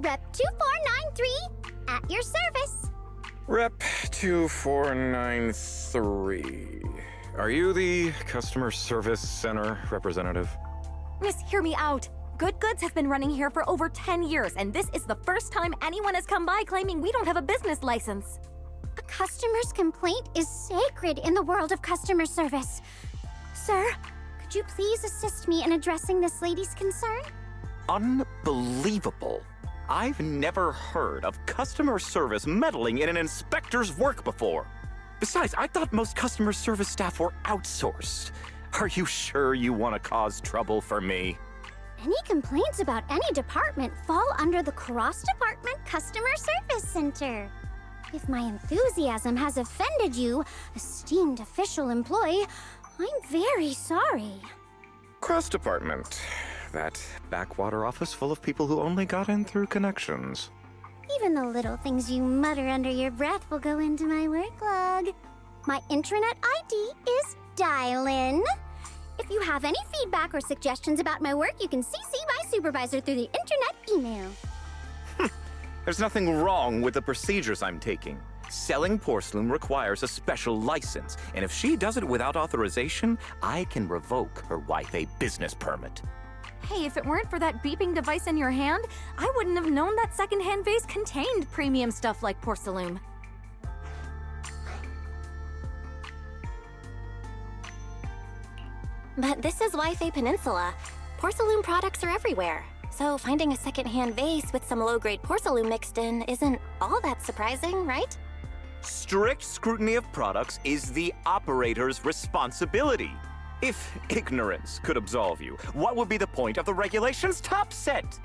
Rep 2493, at your service. Rep 2493. Are you the customer service center representative? Miss, hear me out. Good Goods has been running here for over 10 years, and this is the first time anyone has come by claiming we don't have a business license. A customer's complaint is sacred in the world of customer service. Sir, could you please assist me in addressing this lady's concern? Unbelievable. I've never heard of customer service meddling in an inspector's work before. Besides, I thought most customer service staff were outsourced. Are you sure you want to cause trouble for me? Any complaints about any department fall under the Cross-Department Customer Service Center. If my enthusiasm has offended you, esteemed official employee, I'm very sorry. Cross department. That backwater office full of people who only got in through connections. Even the little things you mutter under your breath will go into my work log. My intranet ID is Dialyn. If you have any feedback or suggestions about my work, you can CC my supervisor through the internet email. There's nothing wrong with the procedures I'm taking. Selling porcelain requires a special license, and if she does it without authorization, I can revoke her Wi-Fi business permit. Hey, if it weren't for that beeping device in your hand, I wouldn't have known that secondhand vase contained premium stuff like porcelain. But this is Wi-Fi Peninsula. Porcelain products are everywhere. So finding a second-hand vase with some low-grade porcelain mixed in isn't all that surprising, right? Strict scrutiny of products is the operator's responsibility. If ignorance could absolve you, what would be the point of the regulations top set?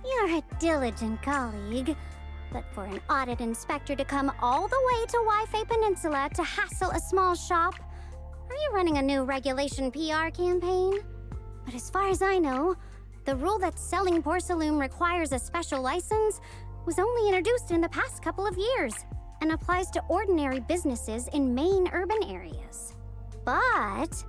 You're a diligent colleague. But for an audit inspector to come all the way to Wi-Fi Peninsula to hassle a small shop, are you running a new regulation PR campaign? But as far as I know, the rule that selling porcelain requires a special license was only introduced in the past couple of years and applies to ordinary businesses in main urban areas. But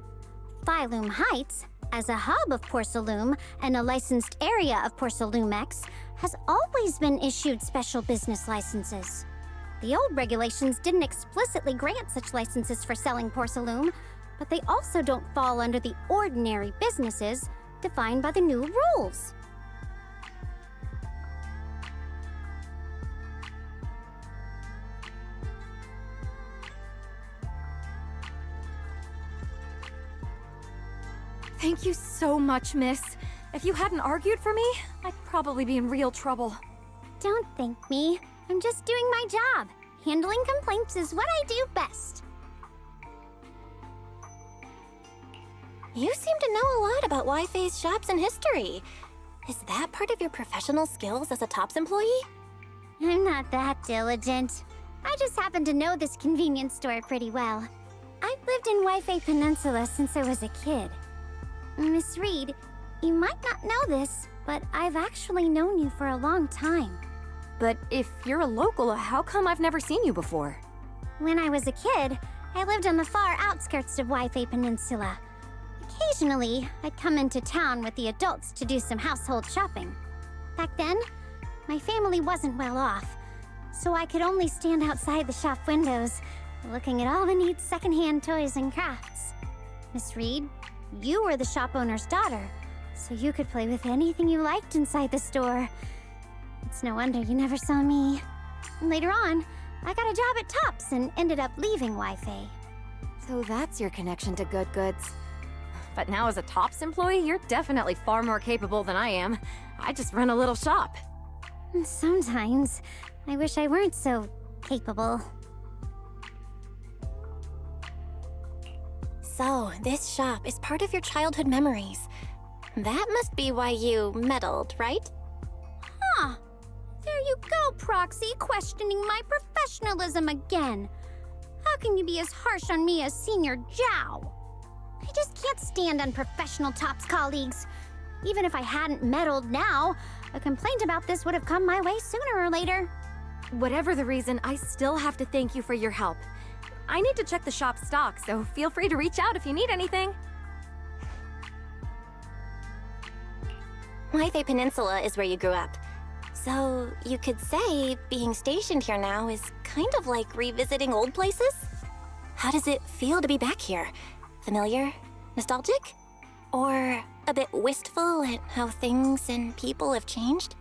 Phylum Heights, as a hub of Porcelain and a licensed area of Porcelumex, has always been issued special business licenses. The old regulations didn't explicitly grant such licenses for selling porcelain, but they also don't fall under the ordinary businesses defined by the new rules. Thank you so much, miss. If you hadn't argued for me, I'd probably be in real trouble. Don't thank me. I'm just doing my job. Handling complaints is what I do best. You seem to know a lot about Wi-Fi's shops and history. Is that part of your professional skills as a TOPS employee? I'm not that diligent. I just happen to know this convenience store pretty well. I've lived in Wi-Fi Peninsula since I was a kid. Miss Reed, you might not know this, but I've actually known you for a long time. But if you're a local, how come I've never seen you before? When I was a kid, I lived on the far outskirts of Wi-Fi Peninsula. Occasionally, I'd come into town with the adults to do some household shopping. Back then, my family wasn't well off, so I could only stand outside the shop windows, looking at all the neat secondhand toys and crafts. Miss Reed, you were the shop owner's daughter, so you could play with anything you liked inside the store. It's no wonder you never saw me. Later on, I got a job at Tops and ended up leaving Wi-Fi. So that's your connection to Good Goods. But now as a TOPS employee, you're definitely far more capable than I am. I just run a little shop. Sometimes, I wish I weren't so capable. So, this shop is part of your childhood memories. That must be why you meddled, right? Huh. There you go, Proxy, questioning my professionalism again. How can you be as harsh on me as Senior Zhao? I just can't stand unprofessional TOPS colleagues. Even if I hadn't meddled now, a complaint about this would have come my way sooner or later. Whatever the reason, I still have to thank you for your help. I need to check the shop's stock, so feel free to reach out if you need anything. Wi-Fi Peninsula is where you grew up. So, you could say being stationed here now is kind of like revisiting old places? How does it feel to be back here? Familiar? Nostalgic? Or a bit wistful at how things and people have changed?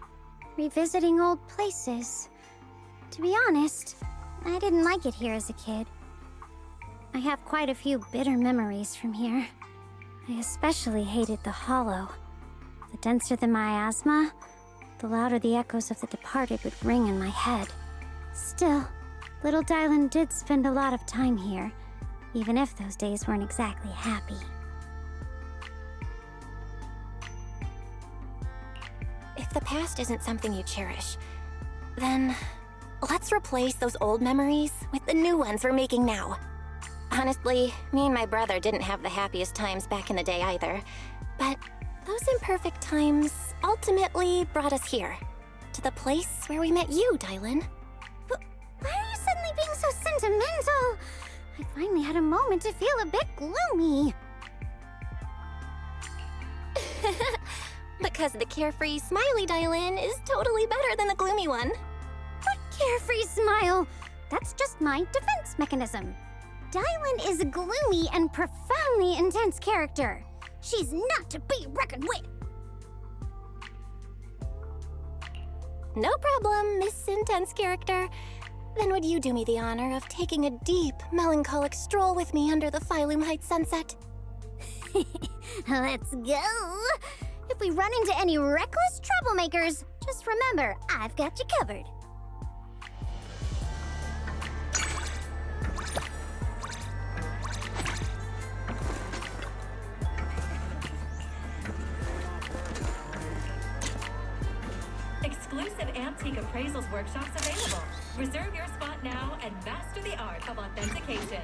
Revisiting old places. To be honest, I didn't like it here as a kid. I have quite a few bitter memories from here. I especially hated the hollow. The denser the miasma, the louder the echoes of the departed would ring in my head. Still, little Dialyn did spend a lot of time here, even if those days weren't exactly happy. If the past isn't something you cherish, then let's replace those old memories with the new ones we're making now. Honestly, me and my brother didn't have the happiest times back in the day either, but those imperfect times ultimately brought us here, to the place where we met you, Dialyn. Why are you suddenly being so sentimental? I finally had a moment to feel a bit gloomy. Because the carefree, smiley Dialyn is totally better than the gloomy one. What carefree smile? That's just my defense mechanism. Dialyn is a gloomy and profoundly intense character. She's not to be reckoned with. No problem, Miss Intense Character. Then would you do me the honor of taking a deep, melancholic stroll with me under the Phylum Heights sunset? Let's go. If we run into any reckless troublemakers, just remember, I've got you covered. Exclusive antique appraisals workshops available. Reserve your spot now and master the art of authentication.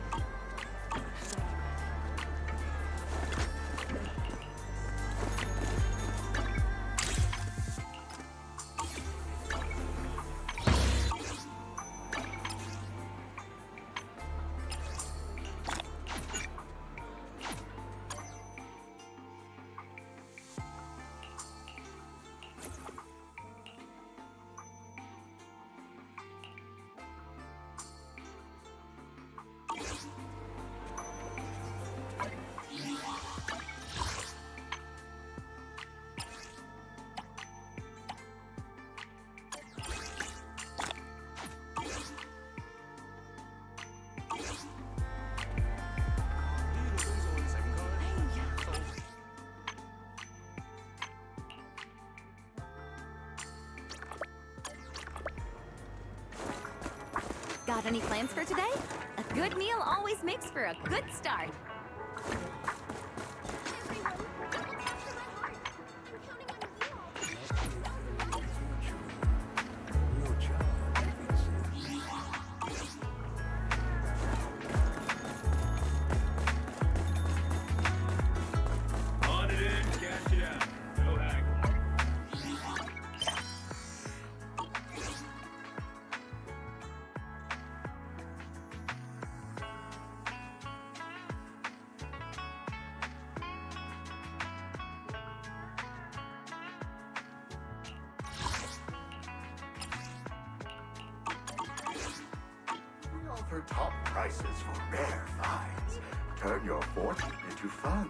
Got any plans for today? A good meal always makes for a good start. We offer top prices for rare finds. Turn your fortune into fun.